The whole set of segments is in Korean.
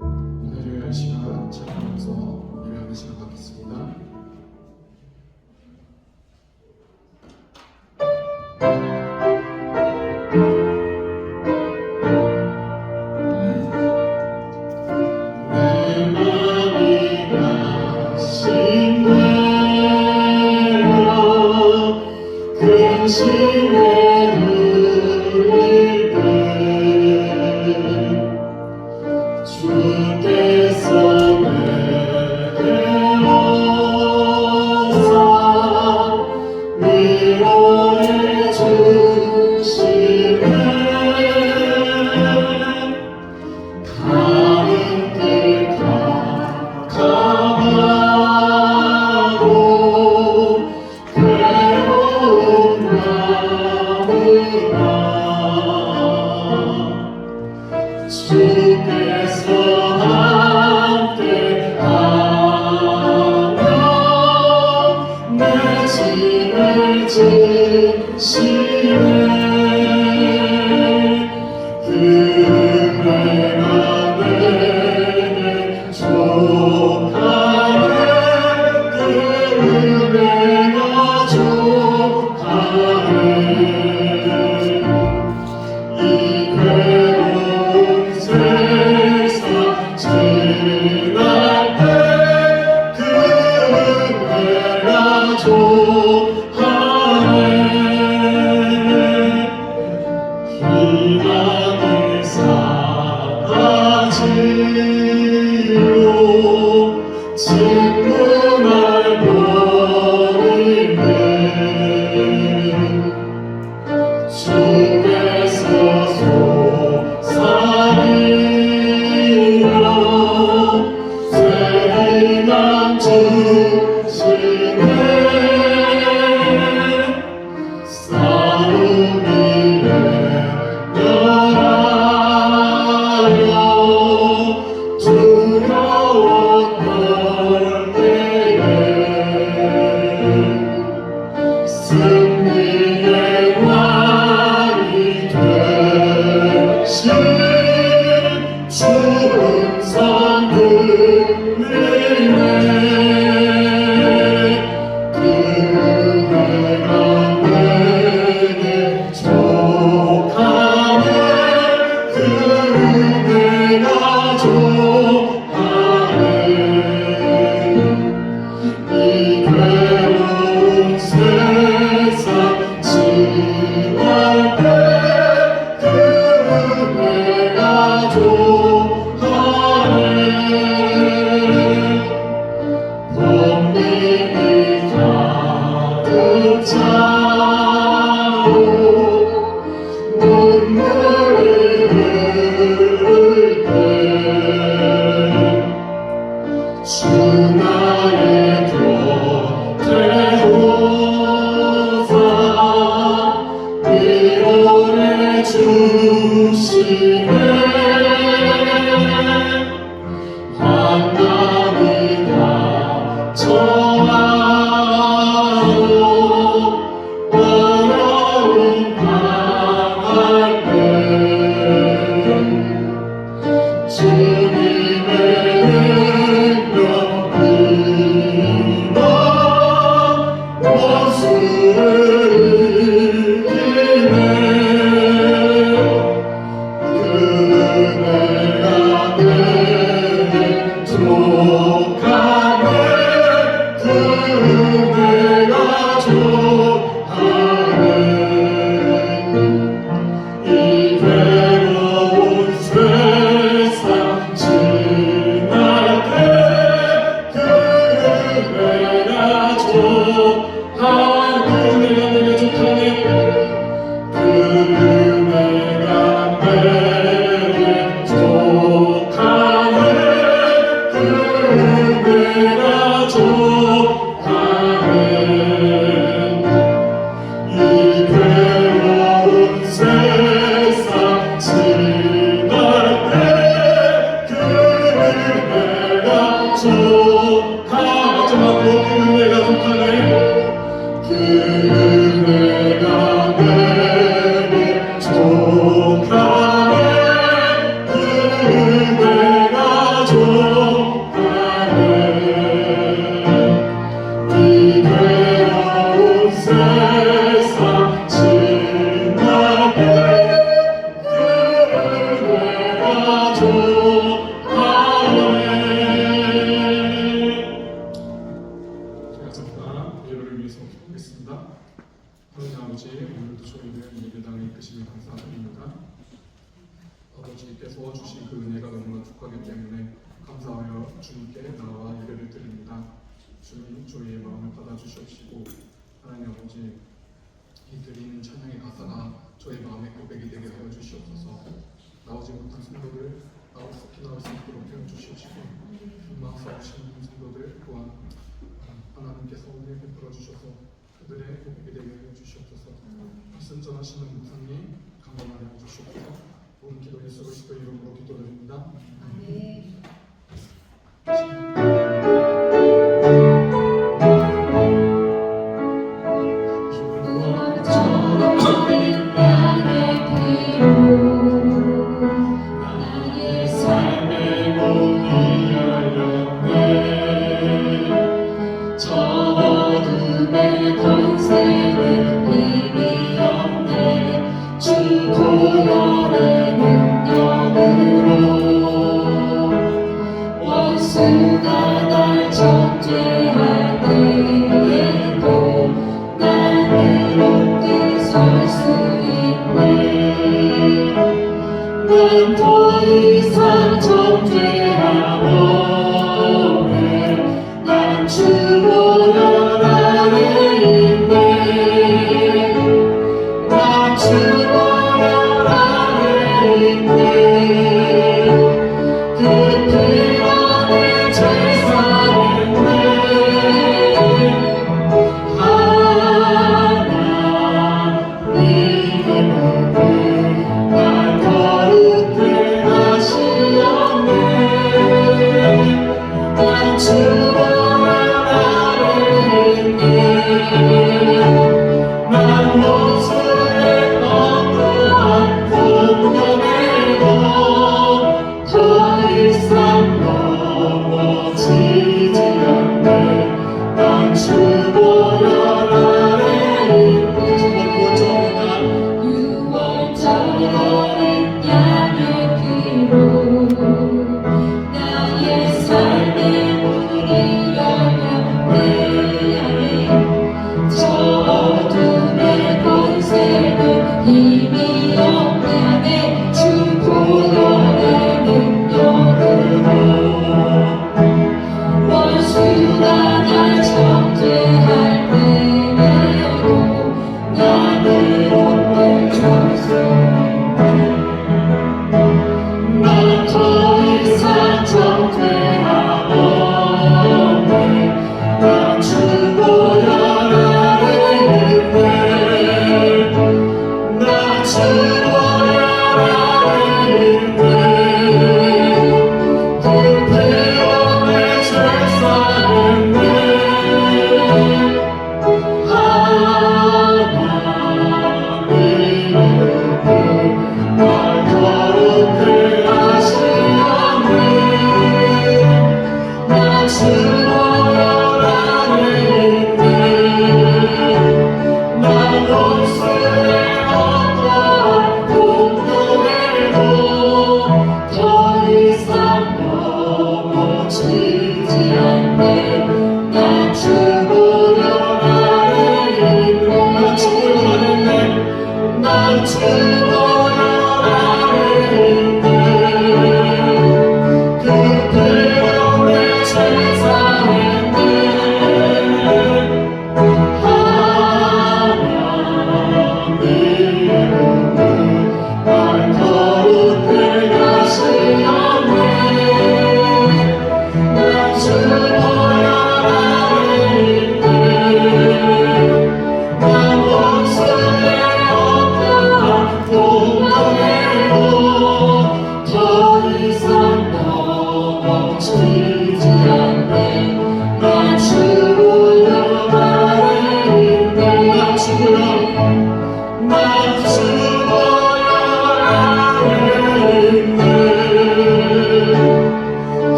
오늘을 시간 찬양하면서 예배하는 시간 갖겠습니다. 그대가 내게 기도하겠습니다. 하나님 아버지, 오늘도 저희를 예배당에 이끄시니 감사드립니다. 아버지께서 주신 그 은혜가 너무나 축하하기 때문에 감사하여 주님께 나와 예배를 드립니다. 주님, 저희의 마음을 받아주시옵시고 하나님 아버지, 이 드리는 찬양의 가사가 저희 마음의 고백이 되게 하여 주시옵소서. 나오지 못한 성도들 나올 수 있도록 하여 주시옵시고 막 싸우시는 성도들 또한 하나님께서 은혜 베풀어 주셔서 그들의 고백이 되게 하여 주시옵소서. 말씀 전하시는 목사님 감당하게 하여 주시옵소서. 오늘 기도 예수 그리스도 이름으로 기도드립니다. 아멘. 나 죽으려 나를 이끌어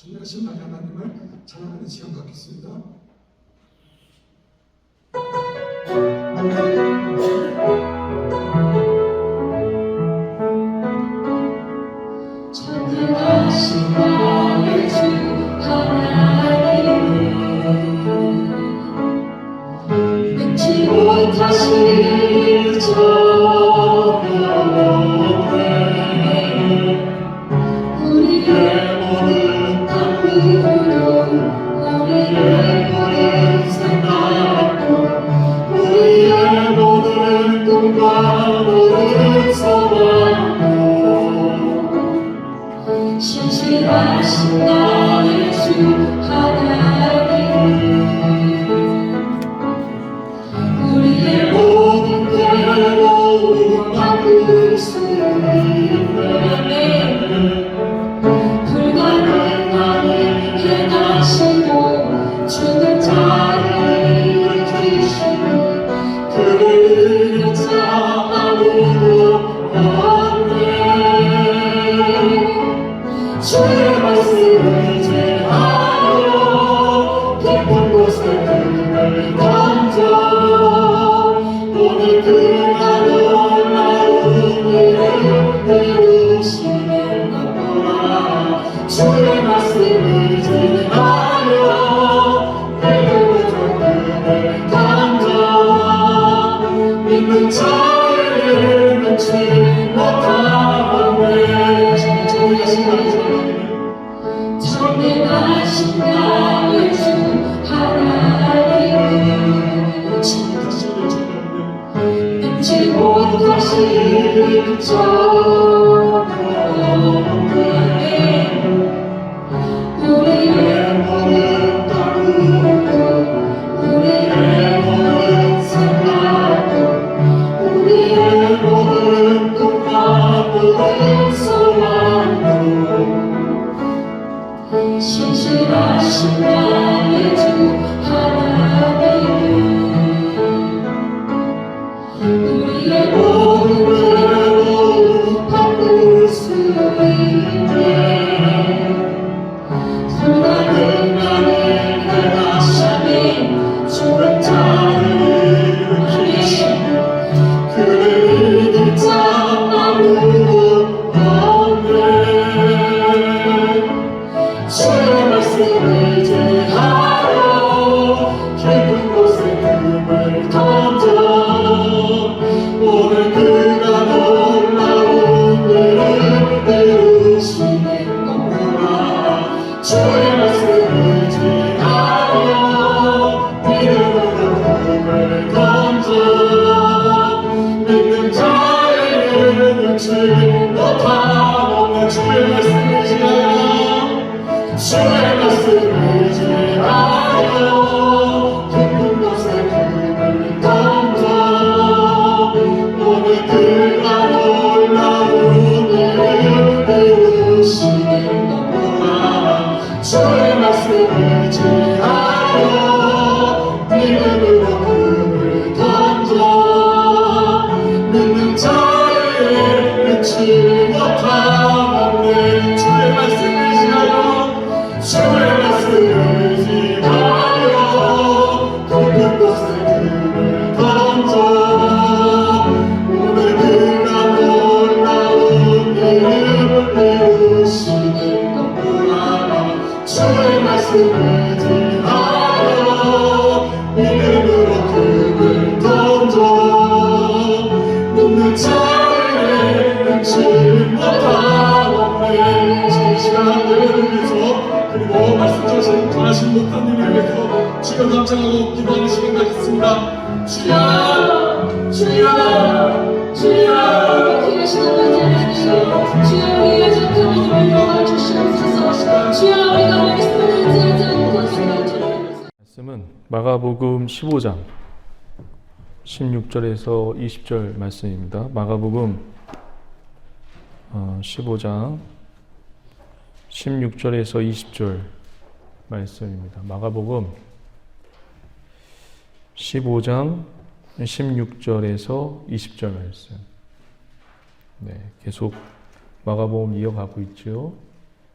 전능하신 나의 하나님을 찬양하는 시간 갖겠습니다. 전능하신 나의 주 하나님, 능치 못하실 정령의 우리의 모든 탐구로 우리의 소망으로 신실하신 나의 주 하나님 우리의 모든 괴로움 바꿀 수 있네 불가능한 일을 하시니 죽은 자를 일으키시는 그를 이길 자 아무도 없네 주의 말씀을 의지하여 깊은 곳에 금을 던져 오늘 그가 놀라운 일을 이루시는 것보다 주의 말씀을 의지하여 믿음으로 금을 던져 믿는 자에게는 능치 못함없는 주의 말씀을 의지하여 주의 말씀을 의지하여 깊은 곳에 금을 던져 오늘 그가 놀라운 일을 이루시는 것보다 주의 말씀을 의지하여 믿음으로 금을 던져 믿는 자에게 능치 못함없는 주의 말씀을 의지하여 주의 말씀을 의지하여 깊은 곳에 금을 던져 오늘 그가 놀라운 일을 이루시는 것보다 주의 말씀을 의지하여 믿음으로 금을 던져 믿는 자에게 능치 못함없네 지금 시간을 위해서 그리고 말씀 전하신 못한 일을 위해서 주여 감사하고 기도하는 시간 갖겠습니다. 주여 주여 주여 귀하신 아버지 하나님 주여 우리의 약함을 도와주시옵소서 주여 우리가 말씀을 의지하지 않고 말씀은 마가복음 15장 16절에서 20절 말씀입니다. 마가복음 15장 16절에서 20절 말씀입니다. 마가복음 15장 16절에서 20절 말씀. 네, 계속 마가복음 이어가고 있죠.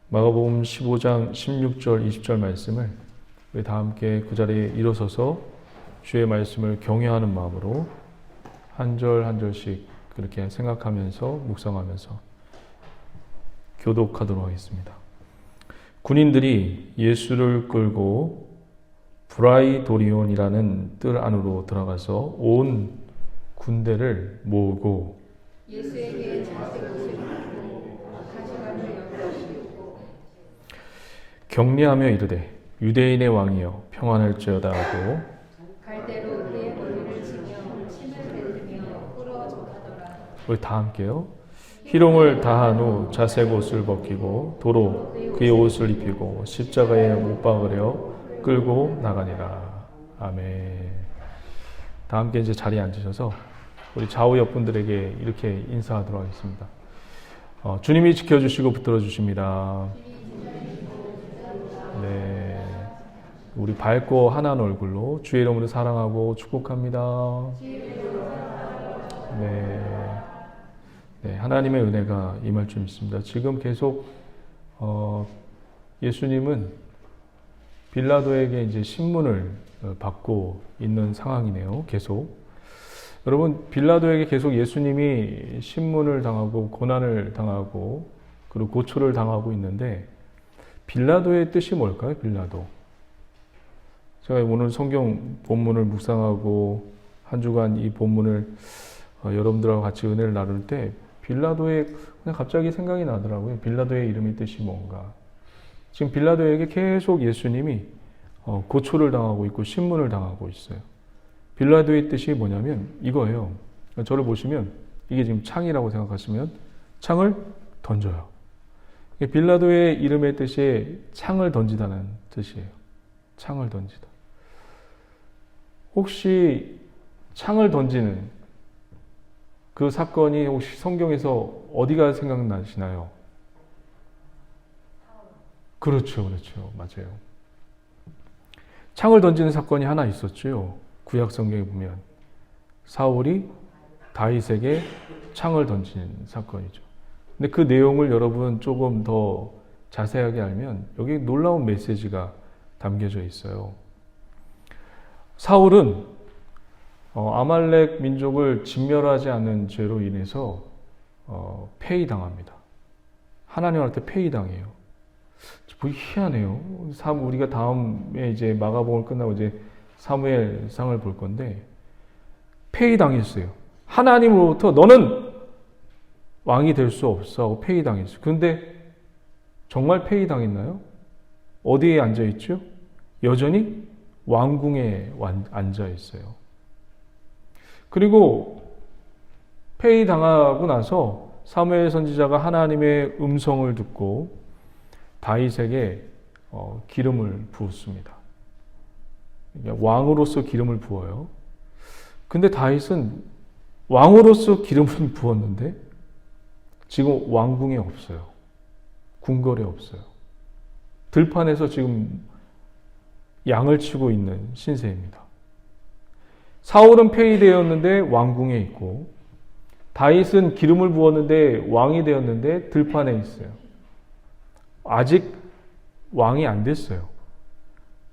마가복음 15장 16절 20절 말씀을 우리 다 함께 그 자리에 일어서서 주의 말씀을 경외하는 마음으로 한 절 한 절씩 그렇게 생각하면서 묵상하면서 교독하도록 하겠습니다. 군인들이 예수를 끌고 브라이도리온이라는 뜰 안으로 들어가서 온 군대를 모으고 예수에게 자색 옷을 입고 가시관을 엮으시고 격려하며 이르되 유대인의 왕이여 평안할지어다 하고 갈대로 그의 머리를 치며 침을 뱉으며 꿇어져가더라. 우리 다 함께요. 희롱을 다한 후 자색 옷을 벗기고 도로 그의 옷을 입히고 십자가에 못 박으려 끌고 나가니라. 아멘. 다 함께 이제 자리에 앉으셔서 우리 좌우 옆분들에게 이렇게 인사하도록 하겠습니다. 주님이 지켜주시고 붙들어 주십니다. 네, 우리 밝고 환한 얼굴로 주의 이름으로 사랑하고 축복합니다. 네, 하나님의 은혜가 임할 줄 믿습니다. 지금 계속 예수님은 빌라도에게 이제 신문을 받고 있는 상황이네요. 계속. 여러분, 빌라도에게 계속 예수님이 신문을 당하고 고난을 당하고 그리고 고초를 당하고 있는데 빌라도의 뜻이 뭘까요? 빌라도. 제가 오늘 성경 본문을 묵상하고 한 주간 이 본문을 여러분들하고 같이 은혜를 나눌 때 빌라도의 그냥 갑자기 생각이 나더라고요. 빌라도의 이름의 뜻이 뭔가. 지금 빌라도에게 계속 예수님이 고초를 당하고 있고 신문을 당하고 있어요. 빌라도의 뜻이 뭐냐면 이거예요. 저를 보시면 이게 지금 창이라고 생각하시면 창을 던져요. 빌라도의 이름의 뜻이 창을 던지다는 뜻이에요. 창을 던지다. 혹시 창을 던지는 그 사건이 혹시 성경에서 어디가 생각나시나요? 그렇죠, 그렇죠. 맞아요. 창을 던지는 사건이 하나 있었죠. 구약 성경에 보면 사울이 다윗에게 창을 던지는 사건이죠. 근데 그 내용을 여러분 조금 더 자세하게 알면 여기 놀라운 메시지가 담겨져 있어요. 사울은 아말렉 민족을 진멸하지 않는 죄로 인해서 폐위당합니다. 하나님한테 폐위당해요. 보기 희한해요. 우리가 다음에 이제 마가복음을 끝나고 이제 사무엘상을 볼 건데 폐위당했어요. 하나님으로부터 너는 왕이 될 수 없어 하고 폐위당했어요. 그런데 정말 폐위당했나요? 어디에 앉아있죠? 여전히 왕궁에 앉아있어요. 그리고 폐위당하고 나서 사무엘 선지자가 하나님의 음성을 듣고 다윗에게 기름을 부었습니다. 왕으로서 기름을 부어요. 근데 다윗은 왕으로서 기름을 부었는데 지금 왕궁에 없어요. 궁궐에 없어요. 들판에서 지금 양을 치고 있는 신세입니다. 사울은 폐위되었는데 왕궁에 있고 다윗은 기름을 부었는데 왕이 되었는데 들판에 있어요. 아직 왕이 안 됐어요.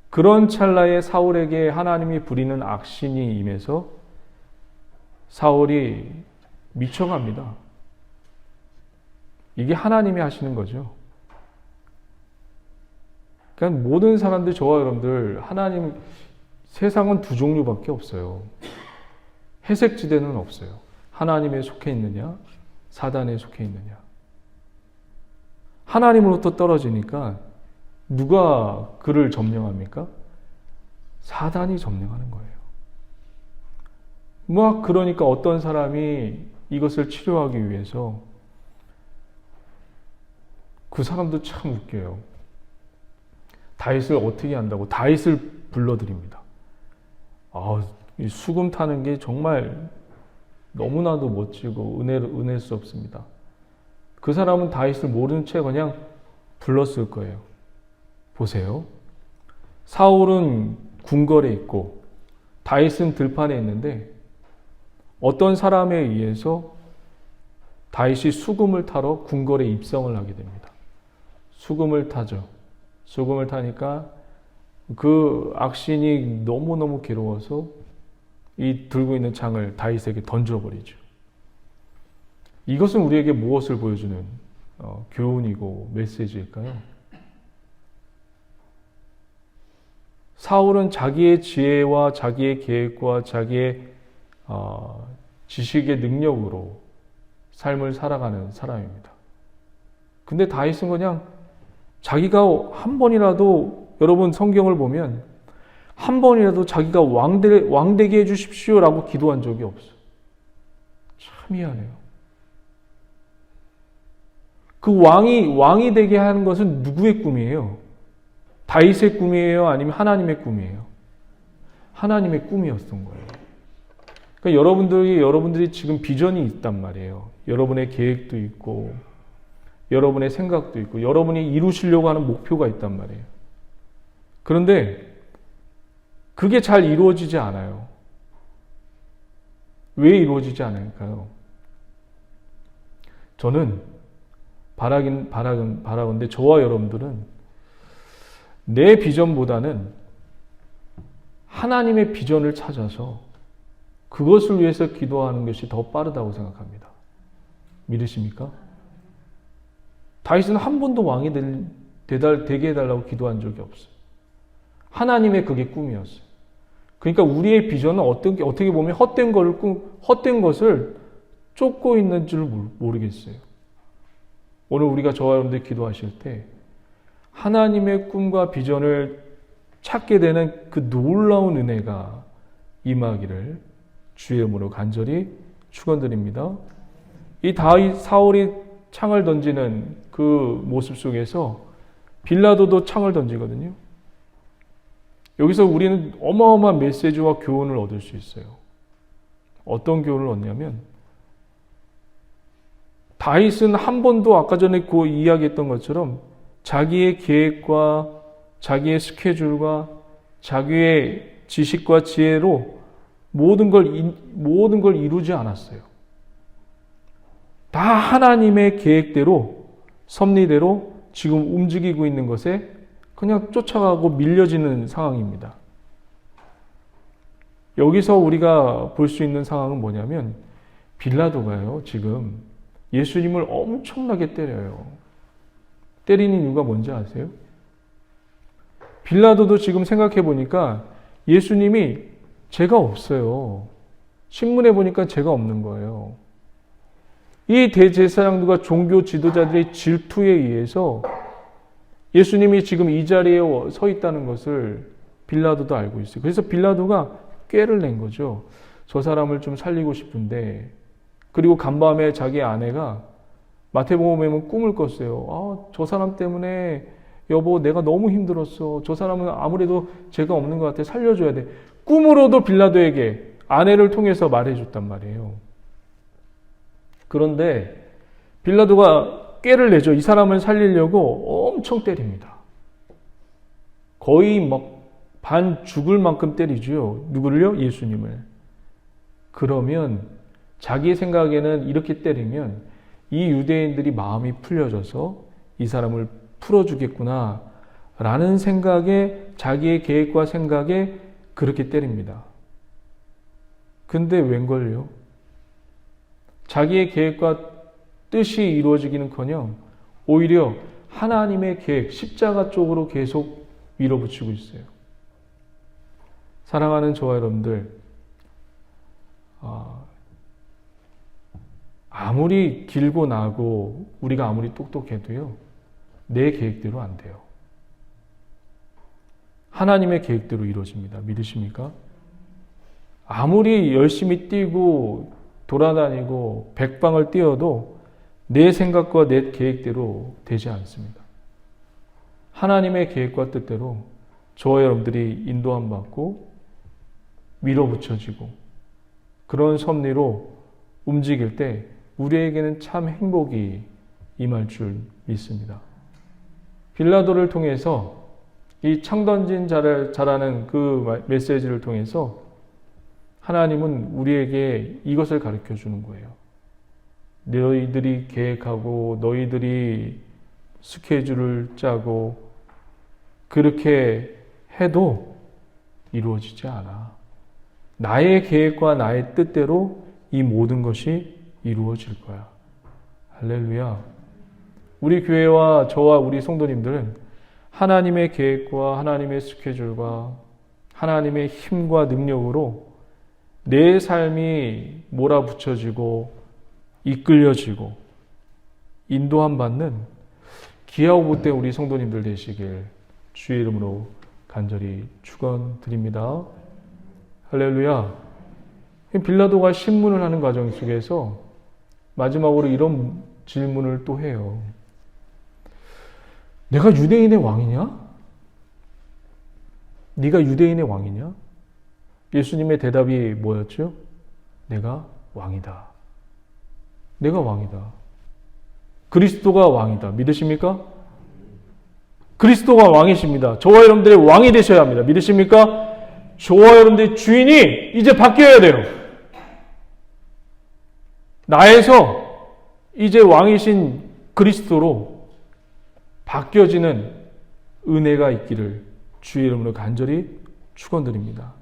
그런 찰나에 사울에게 하나님이 부리는 악신이 임해서 사울이 미쳐갑니다. 이게 하나님이 하시는 거죠. 그러니까 모든 사람들, 저와 여러분들, 하나님, 세상은 두 종류밖에 없어요. 회색지대는 없어요. 하나님에 속해 있느냐, 사단에 속해 있느냐. 하나님으로부터 떨어지니까 누가 그를 점령합니까? 사단이 점령하는 거예요. 그러니까 어떤 사람이 이것을 치료하기 위해서 그 사람도 참 웃겨요. 다윗을 어떻게 한다고 다윗을 불러드립니다. 이 수금 타는 게 정말 너무나도 멋지고 은혜스럽습니다. 그 사람은 다윗을 모르는 채 그냥 불렀을 거예요. 보세요. 사울은 궁궐에 있고 다윗은 들판에 있는데 어떤 사람에 의해서 다윗이 수금을 타러 궁궐에 입성을 하게 됩니다. 수금을 타죠. 수금을 타니까 그 악신이 너무너무 괴로워서 이 들고 있는 창을 다윗에게 던져버리죠. 이것은 우리에게 무엇을 보여주는 교훈이고 메시지일까요? 사울은 자기의 지혜와 자기의 계획과 자기의 지식의 능력으로 삶을 살아가는 사람입니다. 근데 다윗은 그냥 자기가 한 번이라도, 여러분 성경을 보면 한 번이라도 자기가 왕 되게 해주십시오라고 기도한 적이 없어요. 참 희한해요. 그 왕이 되게 하는 것은 누구의 꿈이에요? 다윗의 꿈이에요? 아니면 하나님의 꿈이에요? 하나님의 꿈이었던 거예요. 그러니까 여러분들이 지금 비전이 있단 말이에요. 여러분의 계획도 있고, 여러분의 생각도 있고, 여러분이 이루시려고 하는 목표가 있단 말이에요. 그런데 그게 잘 이루어지지 않아요. 왜 이루어지지 않을까요? 저는 바라건대 저와 여러분들은 내 비전보다는 하나님의 비전을 찾아서 그것을 위해서 기도하는 것이 더 빠르다고 생각합니다. 믿으십니까? 다윗은 한 번도 왕이 되게 해달라고 기도한 적이 없어요. 하나님의 그게 꿈이었어요. 그러니까 우리의 비전은 어떻게 보면 헛된 것을 쫓고 있는 줄 모르겠어요. 오늘 우리가 저와 여러분들 기도하실 때 하나님의 꿈과 비전을 찾게 되는 그 놀라운 은혜가 임하기를 주의 이름으로 간절히 축원드립니다. 이 사울이 창을 던지는 그 모습 속에서 빌라도도 창을 던지거든요. 여기서 우리는 어마어마한 메시지와 교훈을 얻을 수 있어요. 어떤 교훈을 얻냐면 다윗은 한 번도 아까 전에 그 이야기했던 것처럼 자기의 계획과 자기의 스케줄과 자기의 지식과 지혜로 모든 걸 이루지 않았어요. 다 하나님의 계획대로, 섭리대로 지금 움직이고 있는 것에 그냥 쫓아가고 밀려지는 상황입니다. 여기서 우리가 볼 수 있는 상황은 뭐냐면 빌라도가요, 지금 예수님을 엄청나게 때려요. 때리는 이유가 뭔지 아세요? 빌라도도 지금 생각해 보니까 예수님이 죄가 없어요. 신문에 보니까 죄가 없는 거예요. 이 대제사장들과 종교 지도자들의 질투에 의해서 예수님이 지금 이 자리에 서 있다는 것을 빌라도도 알고 있어요. 그래서 빌라도가 꾀를 낸 거죠. 저 사람을 좀 살리고 싶은데, 그리고 간밤에 자기 아내가 마태복음에 보면 꿈을 꿨어요. 저 사람 때문에 여보 내가 너무 힘들었어. 저 사람은 아무래도 죄가 없는 것 같아. 살려줘야 돼. 꿈으로도 빌라도에게 아내를 통해서 말해줬단 말이에요. 그런데 빌라도가 꾀를 내죠. 이 사람을 살리려고 엄청 때립니다. 거의 막 반 죽을 만큼 때리죠. 누구를요? 예수님을. 그러면 자기 생각에는 이렇게 때리면 이 유대인들이 마음이 풀려져서 이 사람을 풀어주겠구나 라는 생각에, 자기의 계획과 생각에 그렇게 때립니다. 근데 웬걸요? 자기의 계획과 뜻이 이루어지기는커녕 오히려 하나님의 계획, 십자가 쪽으로 계속 밀어붙이고 있어요. 사랑하는 저와 여러분들, 아무리 길고 나고 우리가 아무리 똑똑해도요, 내 계획대로 안 돼요. 하나님의 계획대로 이루어집니다. 믿으십니까? 아무리 열심히 뛰고 돌아다니고 백방을 뛰어도 내 생각과 내 계획대로 되지 않습니다. 하나님의 계획과 뜻대로 저와 여러분들이 인도함 받고 밀어붙여지고 그런 섭리로 움직일 때 우리에게는 참 행복이 임할 줄 믿습니다. 빌라도를 통해서 이 창 던진 자라는 그 메시지를 통해서 하나님은 우리에게 이것을 가르쳐 주는 거예요. 너희들이 계획하고 너희들이 스케줄을 짜고 그렇게 해도 이루어지지 않아. 나의 계획과 나의 뜻대로 이 모든 것이 이루어질 거야. 할렐루야. 우리 교회와 저와 우리 성도님들은 하나님의 계획과 하나님의 스케줄과 하나님의 힘과 능력으로 내 삶이 몰아붙여지고 이끌려지고 인도함 받는 귀하고 못된 우리 성도님들 되시길 주의 이름으로 간절히 축원드립니다. 할렐루야. 빌라도가 신문을 하는 과정 속에서 마지막으로 이런 질문을 또 해요. 내가 유대인의 왕이냐? 네가 유대인의 왕이냐? 예수님의 대답이 뭐였죠? 내가 왕이다. 내가 왕이다. 그리스도가 왕이다. 믿으십니까? 그리스도가 왕이십니다. 저와 여러분들의 왕이 되셔야 합니다. 믿으십니까? 저와 여러분들의 주인이 이제 바뀌어야 돼요. 나에서 이제 왕이신 그리스도로 바뀌어지는 은혜가 있기를 주의 이름으로 간절히 축원드립니다.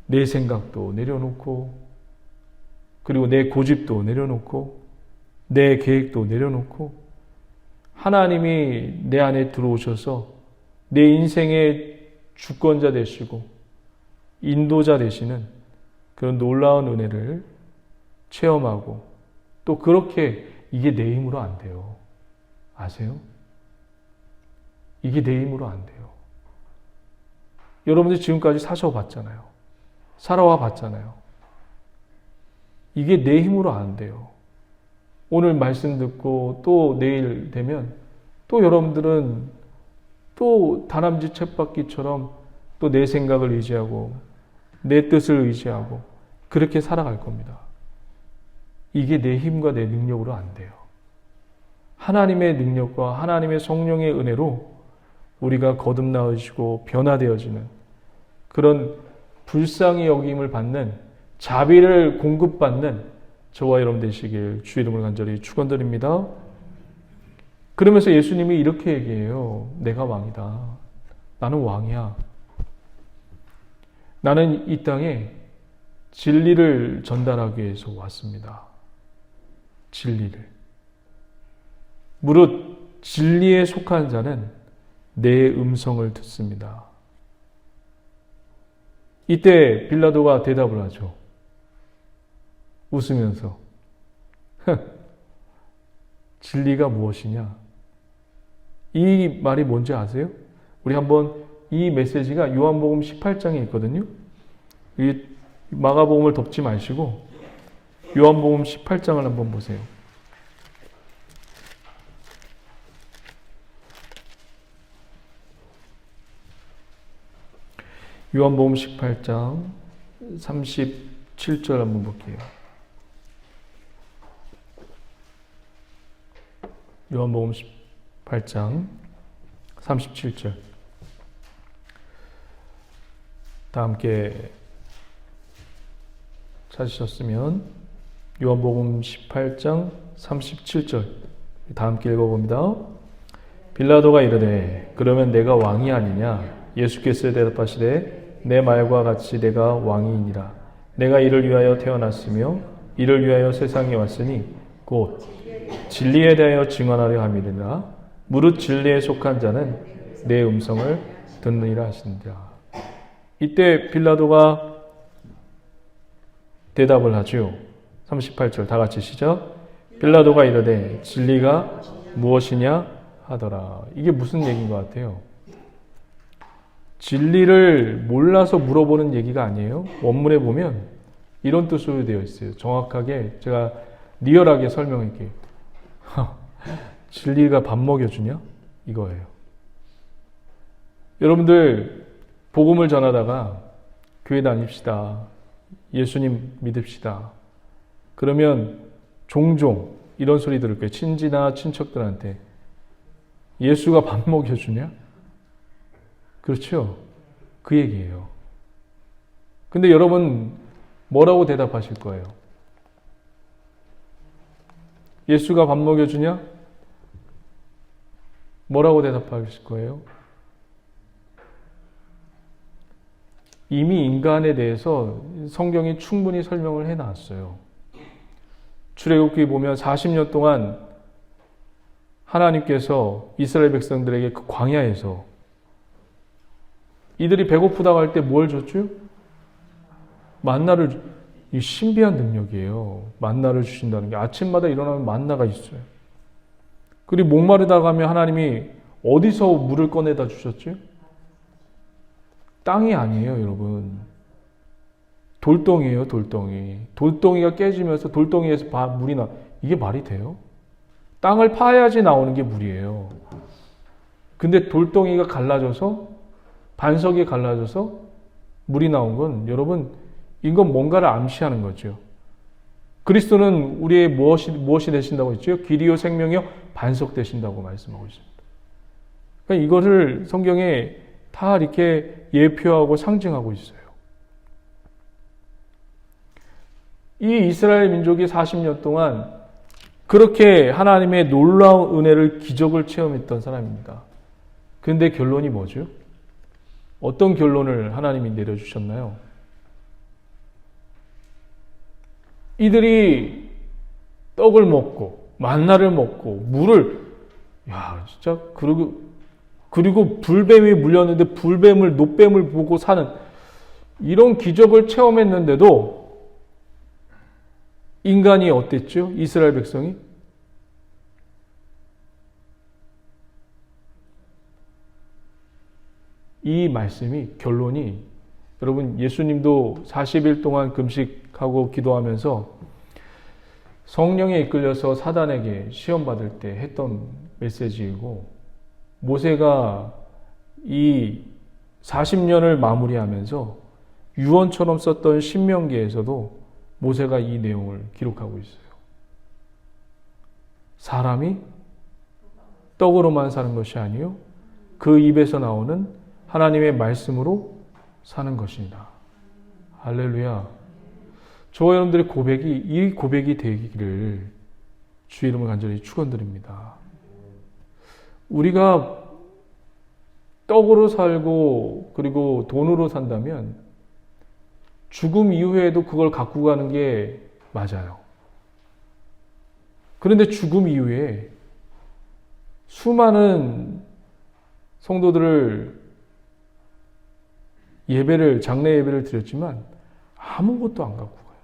내 생각도 내려놓고, 그리고 내 고집도 내려놓고, 내 계획도 내려놓고, 하나님이 내 안에 들어오셔서 내 인생의 주권자 되시고 인도자 되시는 그런 놀라운 은혜를 체험하고, 또 그렇게 이게 내 힘으로 안 돼요. 아세요? 이게 내 힘으로 안 돼요. 여러분들 지금까지 사셔봤잖아요. 살아와 봤잖아요. 이게 내 힘으로 안 돼요. 오늘 말씀 듣고 또 내일 되면 또 여러분들은 또 다람쥐 쳇바퀴처럼 또 내 생각을 의지하고 내 뜻을 의지하고 그렇게 살아갈 겁니다. 이게 내 힘과 내 능력으로 안 돼요. 하나님의 능력과 하나님의 성령의 은혜로 우리가 거듭나어지고 변화되어지는 그런 불쌍히 여김을 받는 자비를 공급받는 저와 여러분 되시길 주 이름을 간절히 축원드립니다. 그러면서 예수님이 이렇게 얘기해요. 내가 왕이다. 나는 왕이야. 나는 이 땅에 진리를 전달하기 위해서 왔습니다. 진리를. 무릇 진리에 속한 자는 내 음성을 듣습니다. 이때 빌라도가 대답을 하죠. 웃으면서. 진리가 무엇이냐? 이 말이 뭔지 아세요? 우리 한번 이 메시지가 요한복음 18장에 있거든요. 이 마가복음을 덮지 마시고 요한복음 18장을 한번 보세요. 요한복음 18장 37절 한번 볼게요. 요한복음 18장 37절. 다 함께 찾으셨으면 요한복음 18장 37절 다 함께 읽어봅니다. 빌라도가 이르되 그러면 내가 왕이 아니냐? 예수께서 대답하시되 내 말과 같이 내가 왕이니라. 내가 이를 위하여 태어났으며 이를 위하여 세상에 왔으니 곧 진리에 대하여 증언하려 함이니라. 무릇 진리에 속한 자는 내 음성을 듣느니라 하신다. 이때 빌라도가 대답을 하죠. 38절 다 같이 시작. 빌라도가 이르되 진리가 무엇이냐 하더라. 이게 무슨 얘기인 것 같아요? 진리를 몰라서 물어보는 얘기가 아니에요. 원문에 보면 이런 뜻으로 되어 있어요. 정확하게 제가 리얼하게 설명할게요. 진리가 밥 먹여주냐? 이거예요. 여러분들 복음을 전하다가 교회 다닙시다. 예수님 믿읍시다. 그러면 종종 이런 소리 들을 거예요. 친지나 친척들한테 예수가 밥 먹여주냐? 그렇죠? 그 얘기예요. 근데 여러분 뭐라고 대답하실 거예요? 예수가 밥 먹여주냐? 뭐라고 대답하실 거예요? 이미 인간에 대해서 성경이 충분히 설명을 해놨어요. 출애굽기 보면 40년 동안 하나님께서 이스라엘 백성들에게 그 광야에서 이들이 배고프다고 할 때 뭘 줬죠? 만나를, 이 신비한 능력이에요. 만나를 주신다는 게 아침마다 일어나면 만나가 있어요. 그리고 목마르다고 하면 하나님이 어디서 물을 꺼내다 주셨죠? 땅이 아니에요, 여러분. 돌덩이에요, 돌덩이. 돌덩이가 깨지면서 돌덩이에서 물이 나. 이게 말이 돼요? 땅을 파야지 나오는 게 물이에요. 근데 돌덩이가 갈라져서 반석이 갈라져서 물이 나온 건 여러분 이건 뭔가를 암시하는 거죠. 그리스도는 우리의 무엇이 되신다고 했죠? 길이요 생명이요 반석 되신다고 말씀하고 있습니다. 그러니까 이것을 성경에 다 이렇게 예표하고 상징하고 있어요. 이 이스라엘 민족이 40년 동안 그렇게 하나님의 놀라운 은혜를 기적을 체험했던 사람입니다. 그런데 결론이 뭐죠? 어떤 결론을 하나님이 내려주셨나요? 이들이 떡을 먹고 만나를 먹고 물을 진짜 그리고 불뱀이 물렸는데 불뱀을 노뱀을 보고 사는 이런 기적을 체험했는데도 인간이 어땠죠? 이스라엘 백성이? 이 말씀이 결론이 여러분 예수님도 40일 동안 금식하고 기도하면서 성령에 이끌려서 사단에게 시험받을 때 했던 메시지이고 모세가 이 40년을 마무리하면서 유언처럼 썼던 신명기에서도 모세가 이 내용을 기록하고 있어요. 사람이 떡으로만 사는 것이 아니요 그 입에서 나오는 하나님의 말씀으로 사는 것입니다. 할렐루야. 저와 여러분들의 고백이 이 고백이 되기를 주의 이름을 간절히 축원드립니다. 우리가 떡으로 살고 그리고 돈으로 산다면 죽음 이후에도 그걸 갖고 가는 게 맞아요. 그런데 죽음 이후에 수많은 성도들을 장례 예배를 드렸지만 아무것도 안 갖고 가요.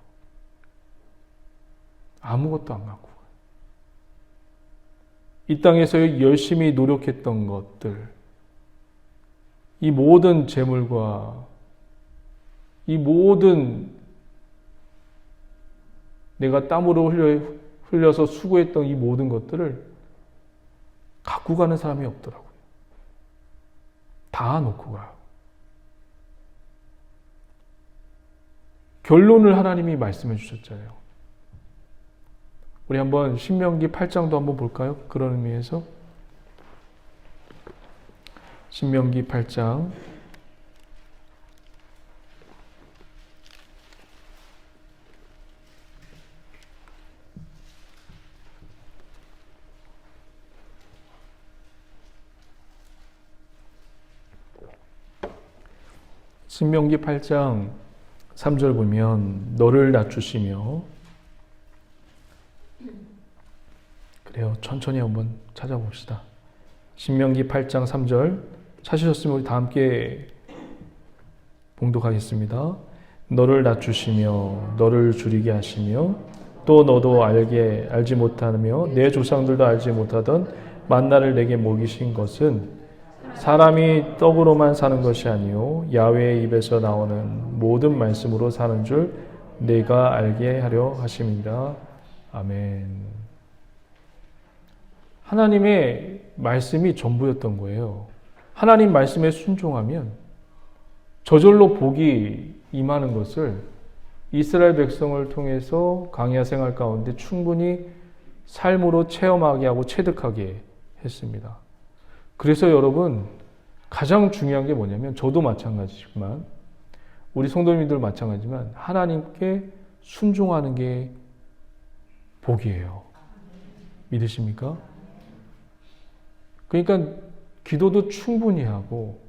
아무것도 안 갖고 가요. 이 땅에서 열심히 노력했던 것들, 이 모든 재물과 이 모든 내가 땀으로 흘려서 수고했던 이 모든 것들을 갖고 가는 사람이 없더라고요. 다 놓고 가요. 결론을 하나님이 말씀해 주셨잖아요. 우리 한번 신명기 8장도 한번 볼까요? 그런 의미에서 신명기 8장 신명기 8장 3절 보면 너를 낮추시며 그래요. 천천히 한번 찾아봅시다. 신명기 8장 3절 찾으셨으면 우리 다 함께 봉독하겠습니다. 너를 낮추시며 너를 줄이게 하시며 또 너도 알지 못하며 내 조상들도 알지 못하던 만나를 내게 먹이신 것은 사람이 떡으로만 사는 것이 아니요 야훼의 입에서 나오는 모든 말씀으로 사는 줄 내가 알게 하려 하심이다. 아멘. 하나님의 말씀이 전부였던 거예요. 하나님 말씀에 순종하면 저절로 복이 임하는 것을 이스라엘 백성을 통해서 광야 생활 가운데 충분히 삶으로 체험하게 하고 체득하게 했습니다. 그래서 여러분 가장 중요한 게 뭐냐면 저도 마찬가지지만 우리 성도님들 마찬가지지만 하나님께 순종하는 게 복이에요. 믿으십니까? 그러니까 기도도 충분히 하고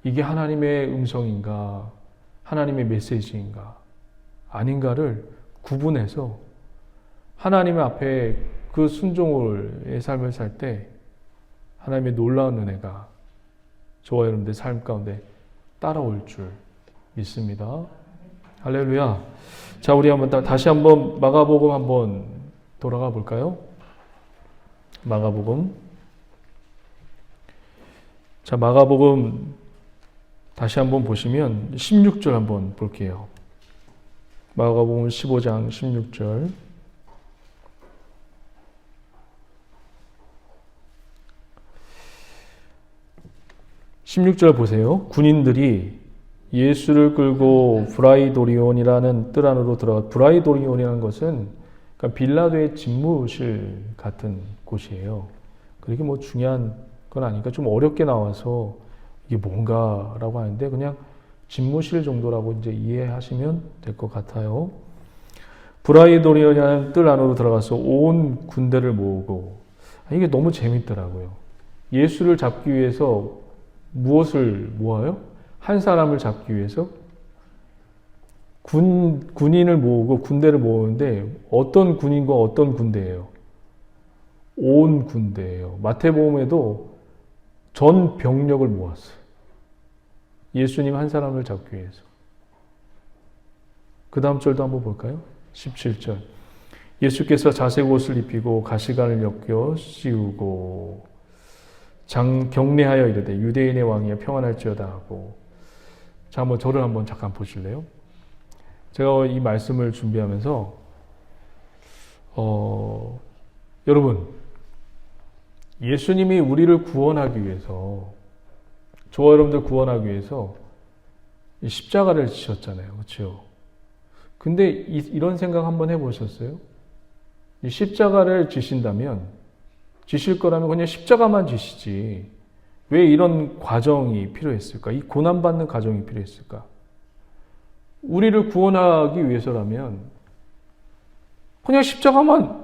이게 하나님의 음성인가 하나님의 메시지인가 아닌가를 구분해서 하나님 앞에 그 순종의 삶을 살 때 하나님의 놀라운 은혜가 저와 여러분들의 삶 가운데 따라올 줄 믿습니다. 할렐루야. 자, 우리 다시 한번 마가복음 한번 돌아가 볼까요? 마가복음. 자, 마가복음 다시 한번 보시면 16절 한번 볼게요. 마가복음 15장 16절. 16절 보세요. 군인들이 예수를 끌고 브라이도리온이라는 뜰 안으로 들어가. 브라이도리온이라는 것은 그러니까 빌라도의 집무실 같은 곳이에요. 그렇게 뭐 중요한 건 아니니까 좀 어렵게 나와서 이게 뭔가라고 하는데 그냥 집무실 정도라고 이제 이해하시면 될 것 같아요. 브라이도리온이라는 뜰 안으로 들어가서 온 군대를 모으고 이게 너무 재밌더라고요. 예수를 잡기 위해서 무엇을 모아요? 한 사람을 잡기 위해서 군인을 모으고 군대를 모으는데 어떤 군인과 어떤 군대예요? 온 군대예요. 마태복음에도 전 병력을 모았어요. 예수님 한 사람을 잡기 위해서. 그 다음 절도 한번 볼까요? 17절. 예수께서 자색 옷을 입히고 가시관을 엮여 씌우고 경례하여 이르되 유대인의 왕이여 평안할지어다 하고. 자, 한번 저를 한번 잠깐 보실래요? 제가 이 말씀을 준비하면서 여러분 예수님이 우리를 구원하기 위해서 저와 여러분들 구원하기 위해서 십자가를 지셨잖아요. 그렇죠? 근데 이런 생각 한번 해보셨어요? 이 십자가를 지신다면 지실 거라면 그냥 십자가만 지시지. 왜 이런 과정이 필요했을까? 이 고난받는 과정이 필요했을까? 우리를 구원하기 위해서라면 그냥 십자가만,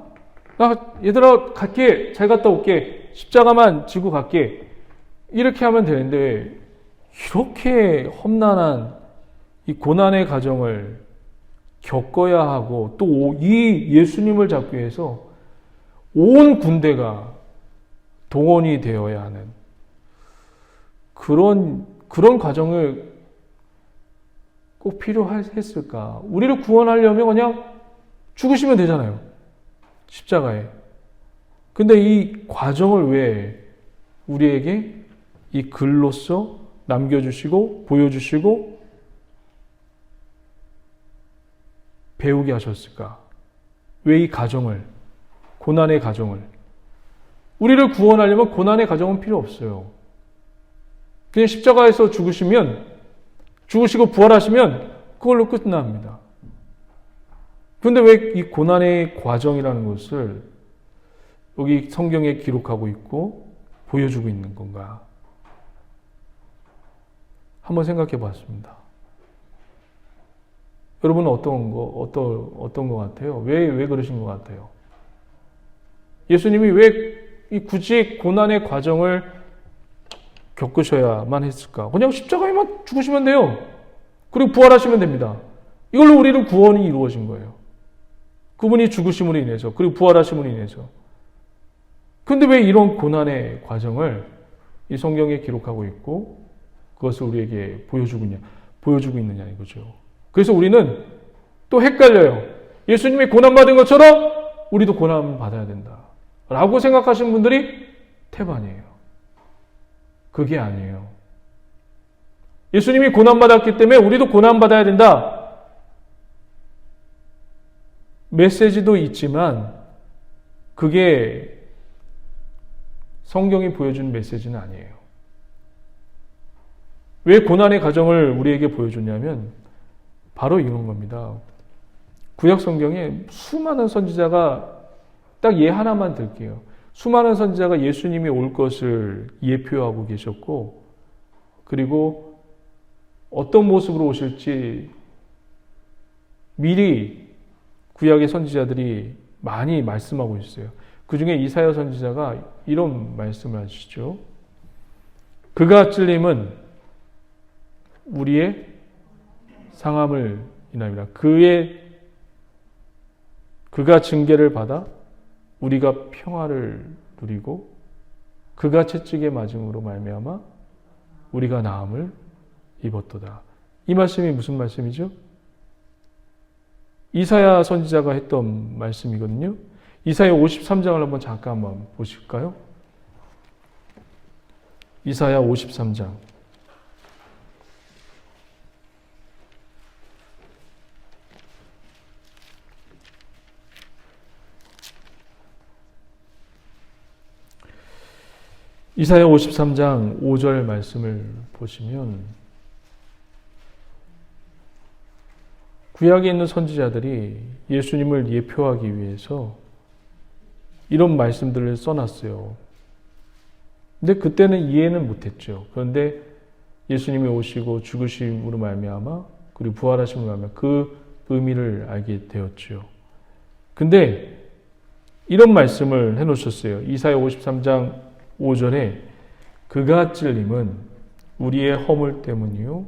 나 얘들아 갈게, 잘 갔다 올게, 십자가만 지고 갈게, 이렇게 하면 되는데 이렇게 험난한 이 고난의 과정을 겪어야 하고 또 이 예수님을 잡기 위해서 온 군대가 동원이 되어야 하는 그런 과정을 꼭 필요했을까? 우리를 구원하려면 그냥 죽으시면 되잖아요. 십자가에. 근데 이 과정을 왜 우리에게 이 글로써 남겨주시고 보여주시고 배우게 하셨을까? 왜 이 과정을, 고난의 과정을? 우리를 구원하려면 고난의 과정은 필요 없어요. 그냥 십자가에서 죽으시고 부활하시면 그걸로 끝납니다. 그런데 왜 이 고난의 과정이라는 것을 여기 성경에 기록하고 있고 보여주고 있는 건가? 한번 생각해 봤습니다. 여러분은 어떤 것 같아요? 왜 그러신 것 같아요? 예수님이 왜 굳이 고난의 과정을 겪으셔야만 했을까? 그냥 십자가에만 죽으시면 돼요. 그리고 부활하시면 됩니다. 이걸로 우리는 구원이 이루어진 거예요. 그분이 죽으심으로 인해서, 그리고 부활하심으로 인해서. 그런데 왜 이런 고난의 과정을 이 성경에 기록하고 있고 그것을 우리에게 보여주고 있느냐 이거죠. 그래서 우리는 또 헷갈려요. 예수님이 고난받은 것처럼 우리도 고난받아야 된다 라고 생각하시는 분들이 태반이에요. 그게 아니에요. 예수님이 고난받았기 때문에 우리도 고난받아야 된다. 메시지도 있지만 그게 성경이 보여준 메시지는 아니에요. 왜 고난의 과정을 우리에게 보여줬냐면 바로 이런 겁니다. 구약 성경에 수많은 선지자가 딱 예 하나만 들게요. 수많은 선지자가 예수님이 올 것을 예표하고 계셨고 그리고 어떤 모습으로 오실지 미리 구약의 선지자들이 많이 말씀하고 있어요. 그 중에 이사야 선지자가 이런 말씀을 하시죠. 그가 찔림은 우리의 상함을 인함이라. 그가 징계를 받아 우리가 평화를 누리고 그가 채찍에 맞음으로 말미암아 우리가 나음을 입었도다. 이 말씀이 무슨 말씀이죠? 이사야 선지자가 했던 말씀이거든요. 이사야 53장을 한번 보실까요? 이사야 53장. 이사야 53장 5절 말씀을 보시면 구약에 있는 선지자들이 예수님을 예표하기 위해서 이런 말씀들을 써놨어요. 근데 그때는 이해는 못했죠. 그런데 예수님이 오시고 죽으심으로 말미암아 그리고 부활하심으로 말미암아 그 의미를 알게 되었죠. 근데 이런 말씀을 해놓으셨어요. 이사야 53장 5절에 그가 찔림은 우리의 허물 때문이요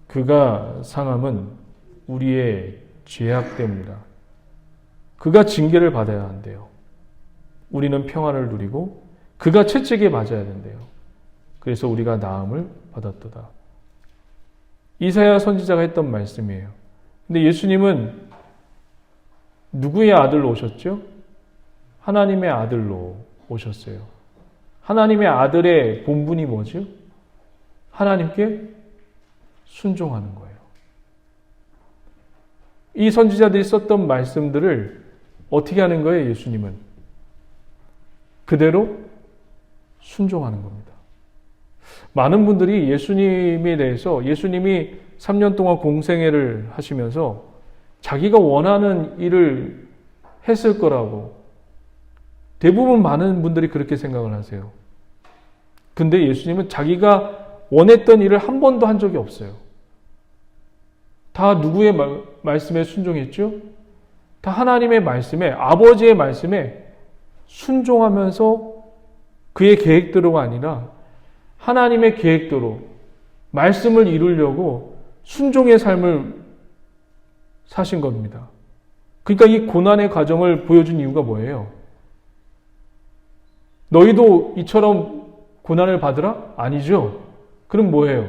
그가 상함은 우리의 죄악 때문이다. 그가 징계를 받아야 한대요. 우리는 평화를 누리고 그가 채찍에 맞아야 된대요. 그래서 우리가 나음을 받았도다. 이사야 선지자가 했던 말씀이에요. 근데 예수님은 누구의 아들로 오셨죠? 하나님의 아들로 오셨어요. 하나님의 아들의 본분이 뭐죠? 하나님께 순종하는 거예요. 이 선지자들이 썼던 말씀들을 어떻게 하는 거예요? 예수님은 그대로 순종하는 겁니다. 많은 분들이 예수님에 대해서 예수님이 3년 동안 공생애를 하시면서 자기가 원하는 일을 했을 거라고 대부분 많은 분들이 그렇게 생각을 하세요. 근데 예수님은 자기가 원했던 일을 한 번도 한 적이 없어요. 다 누구의 말씀에 순종했죠? 다 하나님의 말씀에, 아버지의 말씀에 순종하면서 그의 계획대로가 아니라 하나님의 계획대로 말씀을 이루려고 순종의 삶을 사신 겁니다. 그러니까 이 고난의 과정을 보여준 이유가 뭐예요? 너희도 이처럼 고난을 받으라? 아니죠. 그럼 뭐예요?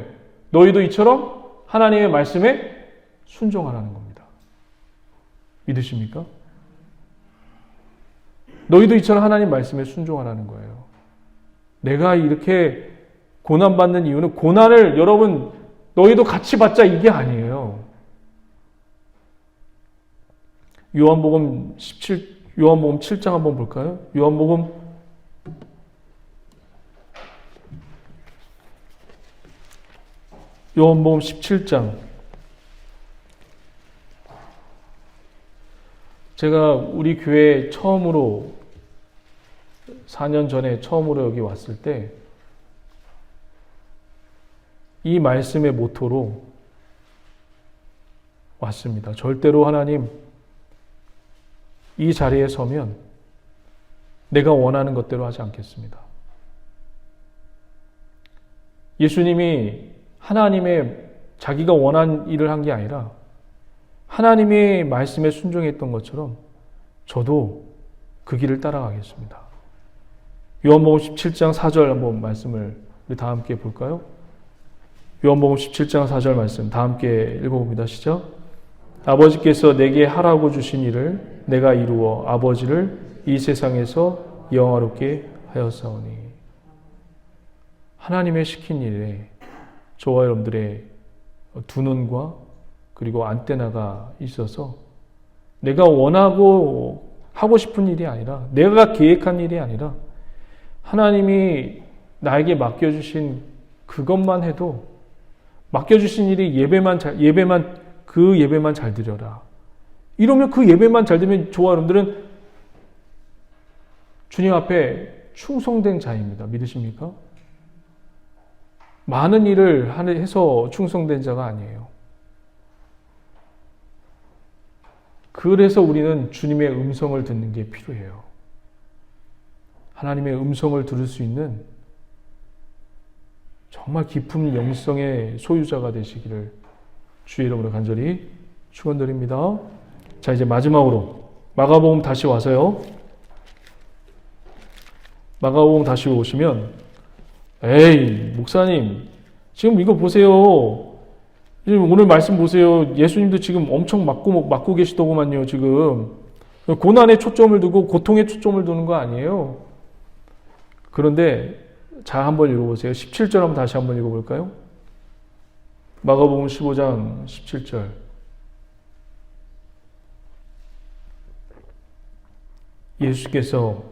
너희도 이처럼 하나님의 말씀에 순종하라는 겁니다. 믿으십니까? 너희도 이처럼 하나님 말씀에 순종하라는 거예요. 내가 이렇게 고난받는 이유는 고난을 여러분 너희도 같이 받자 이게 아니에요. 요한복음 7장 한번 볼까요? 요한복음 17장. 제가 우리 교회에 처음으로 4년 전에 처음으로 여기 왔을 때 이 말씀의 모토로 왔습니다. 절대로 하나님 이 자리에 서면 내가 원하는 것대로 하지 않겠습니다. 예수님이 하나님의 자기가 원한 일을 한 게 아니라 하나님의 말씀에 순종했던 것처럼 저도 그 길을 따라가겠습니다. 요한복음 17장 4절 한번 말씀을 우리 다 함께 볼까요? 요한복음 17장 4절 말씀 다 함께 읽어봅니다. 시작. 아버지께서 내게 하라고 주신 일을 내가 이루어 아버지를 이 세상에서 영화롭게 하였사오니. 하나님의 시킨 일에 저와 여러분들의 두 눈과 그리고 안테나가 있어서 내가 원하고 하고 싶은 일이 아니라 내가 계획한 일이 아니라 하나님이 나에게 맡겨주신 그것만 해도 맡겨주신 일이 예배만 잘 드려라. 이러면 그 예배만 잘 되면 저와 여러분들은 주님 앞에 충성된 자입니다. 믿으십니까? 많은 일을 해서 충성된 자가 아니에요. 그래서 우리는 주님의 음성을 듣는 게 필요해요. 하나님의 음성을 들을 수 있는 정말 깊은 영성의 소유자가 되시기를 주의 이름으로 간절히 축원드립니다. 자, 이제 마지막으로 마가복음 다시 와서요. 마가복음 다시 오시면 에이 목사님 지금 이거 보세요. 지금 오늘 말씀 보세요. 예수님도 지금 엄청 맞고 계시더구만요. 지금 고난에 초점을 두고 고통에 초점을 두는 거 아니에요. 그런데 자 한번 읽어보세요. 17절 한번 다시 한번 읽어볼까요? 마가복음 15장 17절. 예수께서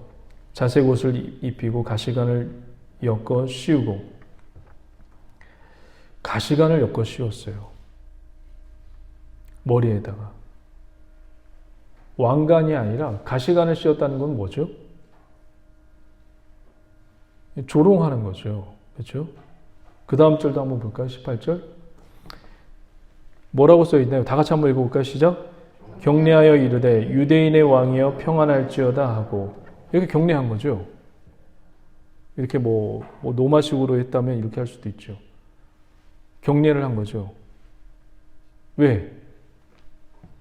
자색 옷을 입히고 가시관을 엮어 씌우고 가시관을 엮어 씌웠어요. 머리에다가. 왕관이 아니라 가시관을 씌웠다는 건 뭐죠? 조롱하는 거죠. 그렇죠? 그 다음 절도 한번 볼까요? 18절. 뭐라고 써있나요? 다 같이 한번 읽어볼까요? 시작. 경례하여 이르되 유대인의 왕이여 평안할지어다 하고 이렇게 경례한 거죠. 이렇게 뭐 노마식으로 했다면 이렇게 할 수도 있죠. 경례를 한 거죠. 왜?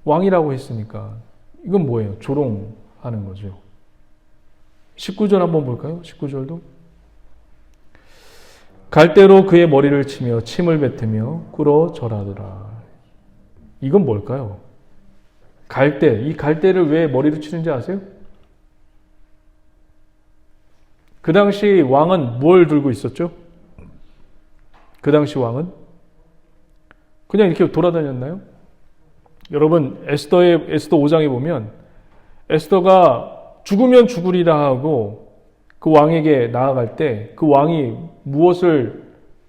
왕이라고 했으니까. 이건 뭐예요? 조롱하는 거죠. 19절 한번 볼까요? 19절도. 갈대로 그의 머리를 치며 침을 뱉으며 꿇어 절하더라. 이건 뭘까요? 갈대. 이 갈대를 왜 머리로 치는지 아세요? 그 당시 왕은 뭘 들고 있었죠? 그 당시 왕은 그냥 이렇게 돌아다녔나요? 여러분 에스더 5장에 보면 에스더가 죽으면 죽으리라 하고 그 왕에게 나아갈 때 그 왕이 무엇을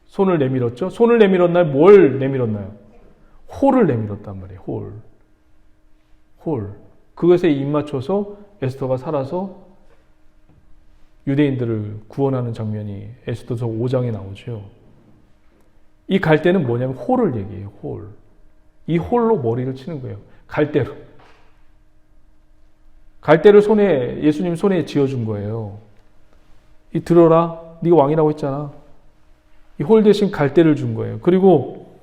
손을 내밀었죠? 손을 내밀었나요? 뭘 내밀었나요? 홀을 내밀었단 말이에요. 홀. 그것에 입 맞춰서 에스더가 살아서 유대인들을 구원하는 장면이 에스더서 5장에 나오죠. 이 갈대는 뭐냐면 홀을 얘기해요. 홀. 이 홀로 머리를 치는 거예요. 갈대로. 갈대를 예수님 손에 쥐어준 거예요. 이 들어라. 네가 왕이라고 했잖아. 이 홀 대신 갈대를 준 거예요. 그리고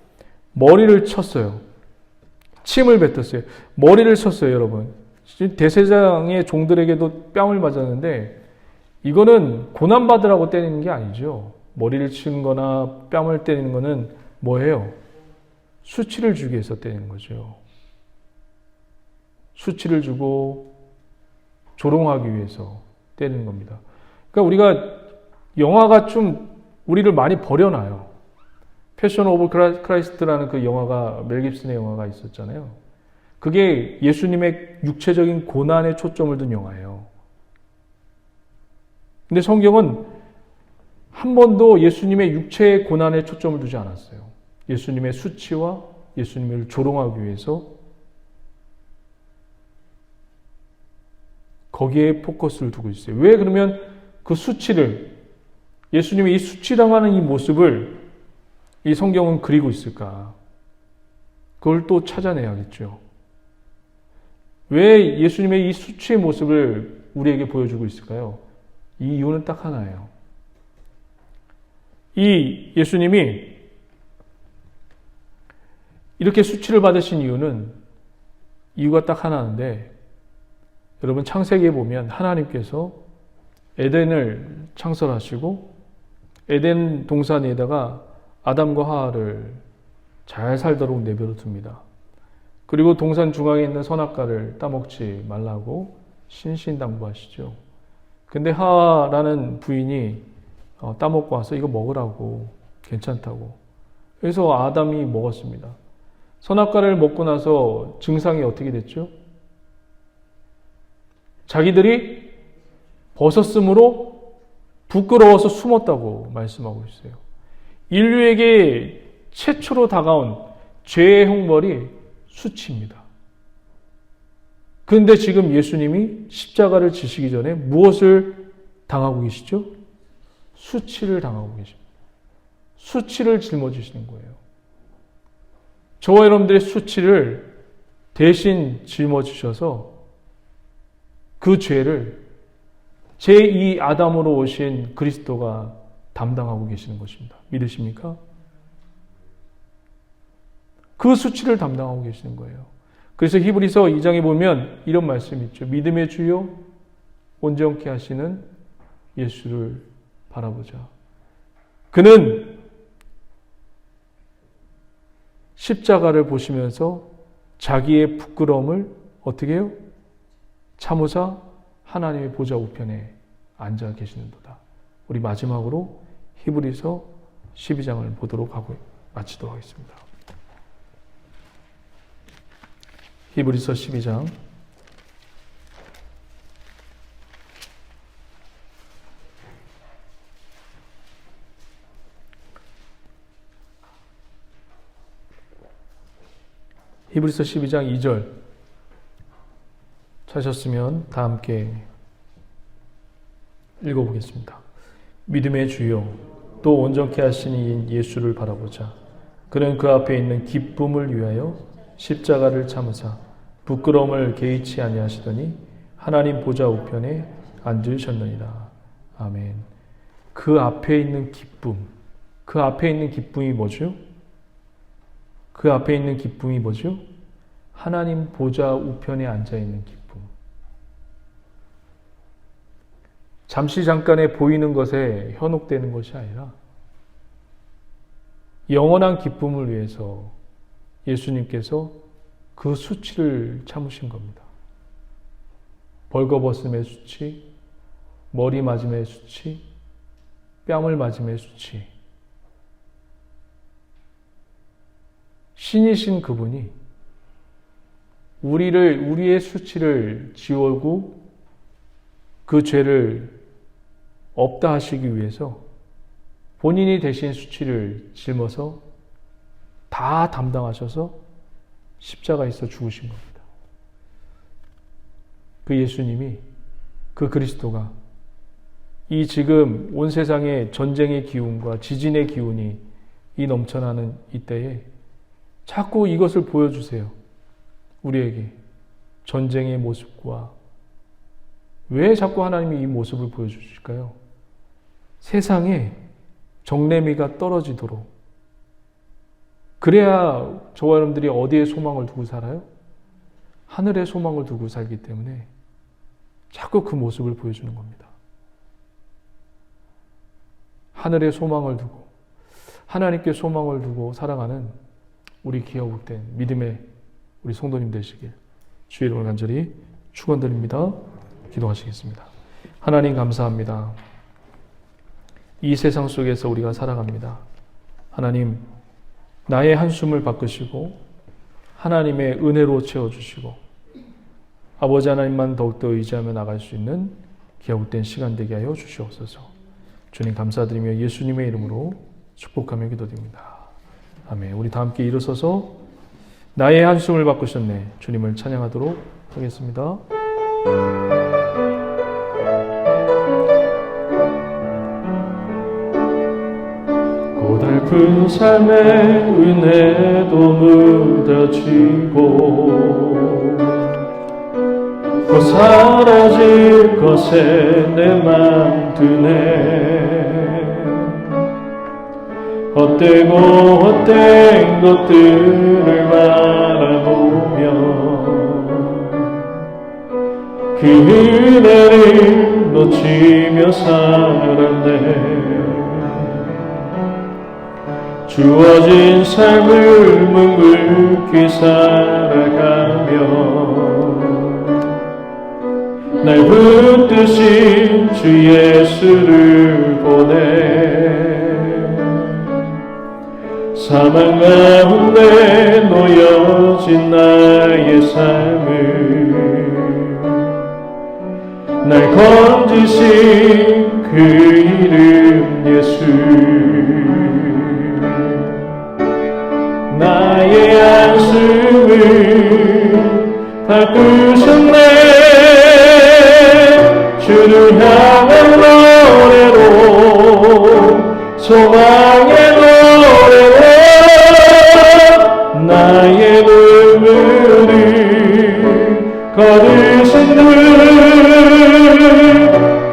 머리를 쳤어요. 침을 뱉었어요. 머리를 쳤어요, 여러분. 대제사장의 종들에게도 뺨을 맞았는데 이거는 고난받으라고 때리는 게 아니죠. 머리를 치는 거나 뺨을 때리는 거는 뭐예요? 수치를 주기 위해서 때리는 거죠. 수치를 주고 조롱하기 위해서 때리는 겁니다. 그러니까 우리가 영화가 좀 우리를 많이 버려놔요. 패션 오브 크라이스트라는 그 영화가 멜 깁슨의 영화가 있었잖아요. 그게 예수님의 육체적인 고난에 초점을 둔 영화예요. 근데 성경은 한 번도 예수님의 육체의 고난에 초점을 두지 않았어요. 예수님의 수치와 예수님을 조롱하기 위해서 거기에 포커스를 두고 있어요. 왜 그러면 그 수치를, 예수님의 이 수치당하는 이 모습을 이 성경은 그리고 있을까? 그걸 또 찾아내야겠죠. 왜 예수님의 이 수치의 모습을 우리에게 보여주고 있을까요? 이 이유는 딱 하나예요. 이 예수님이 이렇게 수치를 받으신 이유가 딱 하나인데, 여러분 창세기에 보면 하나님께서 에덴을 창설하시고 에덴 동산 위에다가 아담과 하와를 잘 살도록 내버려 둡니다. 그리고 동산 중앙에 있는 선악과를 따먹지 말라고 신신당부하시죠. 근데 하와라는 부인이 따먹고 와서 이거 먹으라고, 괜찮다고. 그래서 아담이 먹었습니다. 선악과를 먹고 나서 증상이 어떻게 됐죠? 자기들이 벗었으므로 부끄러워서 숨었다고 말씀하고 있어요. 인류에게 최초로 다가온 죄의 형벌이 수치입니다. 그런데 지금 예수님이 십자가를 지시기 전에 무엇을 당하고 계시죠? 수치를 당하고 계십니다. 수치를 짊어지시는 거예요. 저와 여러분들의 수치를 대신 짊어지셔서 그 죄를 제2 아담으로 오신 그리스도가 담당하고 계시는 것입니다. 믿으십니까? 그 수치를 담당하고 계시는 거예요. 그래서 히브리서 2장에 보면 이런 말씀이 있죠. 믿음의 주요 온전케 하시는 예수를 바라보자. 그는 십자가를 보시면서 자기의 부끄러움을 어떻게 해요? 참으사 하나님의 보좌 우편에 앉아 계시는도다. 우리 마지막으로 히브리서 12장을 마치도록 하겠습니다. 히브리서 12장 2절 찾으셨으면 다 함께 읽어보겠습니다. 믿음의 주요 또 온전케 하신 이인 예수를 바라보자. 그는 그 앞에 있는 기쁨을 위하여 십자가를 참으사 부끄러움을 개의치 아니하시더니 하나님 보좌 우편에 앉으셨느니라. 아멘. 그 앞에 있는 기쁨, 그 앞에 있는 기쁨이 뭐죠? 그 앞에 있는 기쁨이 뭐죠? 하나님 보좌 우편에 앉아있는 기쁨. 잠시 잠깐에 보이는 것에 현혹되는 것이 아니라 영원한 기쁨을 위해서 예수님께서 그 수치를 참으신 겁니다. 벌거벗음의 수치, 머리 맞음의 수치, 뺨을 맞음의 수치. 신이신 그분이 우리의 수치를 지우고 그 죄를 없다 하시기 위해서 본인이 대신 수치를 짊어서 다 담당하셔서 십자가에서 죽으신 겁니다. 그 예수님이, 그 그리스도가 이 지금 온 세상에 전쟁의 기운과 지진의 기운이 이 넘쳐나는 이때에 자꾸 이것을 보여주세요. 우리에게 전쟁의 모습과 왜 자꾸 하나님이 이 모습을 보여주실까요? 세상에 정내미가 떨어지도록. 그래야 저와 여러분들이 어디에 소망을 두고 살아요? 하늘에 소망을 두고 살기 때문에 자꾸 그 모습을 보여주는 겁니다. 하늘에 소망을 두고 하나님께 소망을 두고 살아가는 우리 기업된 믿음의 우리 성도님 되시길 주의 이름을 간절히 축원드립니다. 기도하시겠습니다. 하나님 감사합니다. 이 세상 속에서 우리가 살아갑니다. 하나님, 나의 한숨을 바꾸시고 하나님의 은혜로 채워주시고 아버지 하나님만 더욱더 의지하며 나갈 수 있는 기업된 시간 되게 하여 주시옵소서. 주님 감사드리며 예수님의 이름으로 축복하며 기도드립니다. 아멘. 우리 다 함께 일어서서 나의 한숨을 바꾸셨네 주님을 찬양하도록 하겠습니다. 고달픈 삶의 은혜도 무뎌지고 곧 사라질 것에 내 맘 드네. 헛되고 헛된 것들을 바라보며 그 은혜를 놓치며 살았네. 주어진 삶을 묵묵히 살아가며 날 붙드신 주 예수를 보내. 사망 가운데 놓여진 나의 삶을 날 건지신 그 이름 예수. 나의 한숨을 바꾸셨네. 주를 향한 노래로 소망의 노래로 나의 눈물을 거두신 주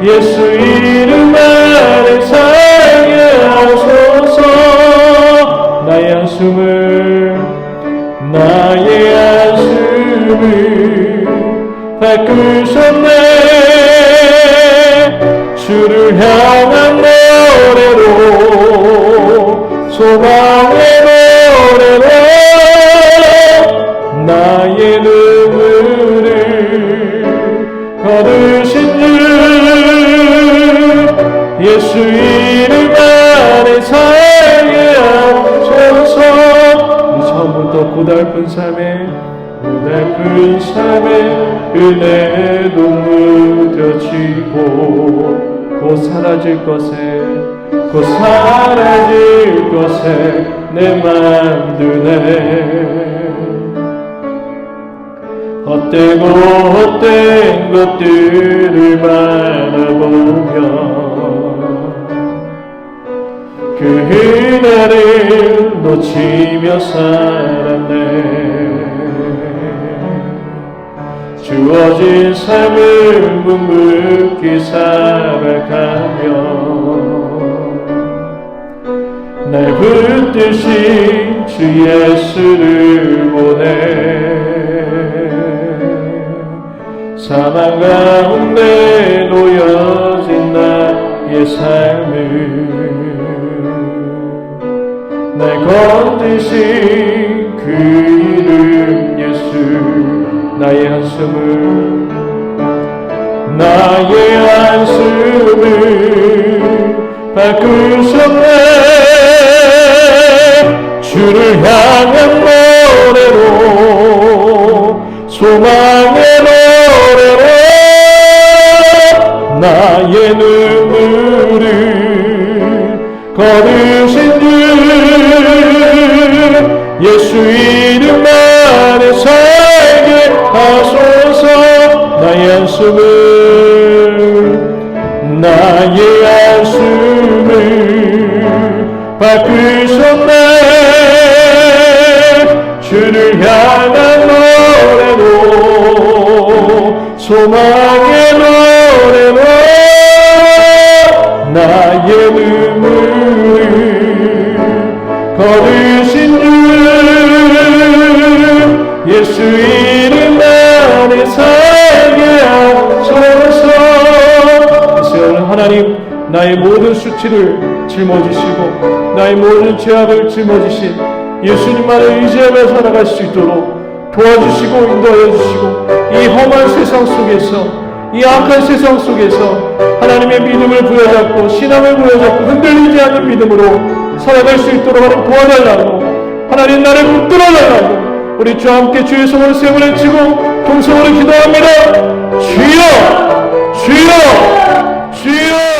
예수 이름 안에 살게 하소서. 나의 한숨을 바꾸셨네. 주를 향한 노래로 소망의 노래로 나의 눈물을 거두신 주 예수 이름 안에 살게 하소서. 처음부터 고달픈 삶에 은혜도 무뎌지고 곧 사라질 것에 내 맘 드네. 헛되고 헛된 것들을 바라보며 그 은혜를 놓치며 살았네. 주어진 삶을 묵묵히 살아가며 날 붙드신 주 예수를 보내. 사망 가운데 놓여진 나의 삶을 날 건지신 그 이름 예수. 나의 한숨을 바꾸셨네. 주를 향한 노래로 소망의 노래로 나의 눈물을 거두신 주 예수 이름 안에 살게 하소서. 나의 한숨을 소망의 노래와 나의 눈물을 거두신 주 예수 이름 안에 살게 하소서. 하나님, 나의 모든 수치를 짊어지시고 나의 모든 죄악을 짊어지신 예수님만을 의지하며 살아갈 수 있도록 도와주시고 인도하여 주시고, 이 험한 세상 속에서, 이 악한 세상 속에서 하나님의 믿음을 부여잡고 신앙을 부여잡고 흔들리지 않는 믿음으로 살아갈 수 있도록 하나님 도와달라고, 하나님 나를 붙들어달라고 우리 주와 함께 주의 손을 세우는 치고 동성으로 기도합니다. 주여, 주여, 주여.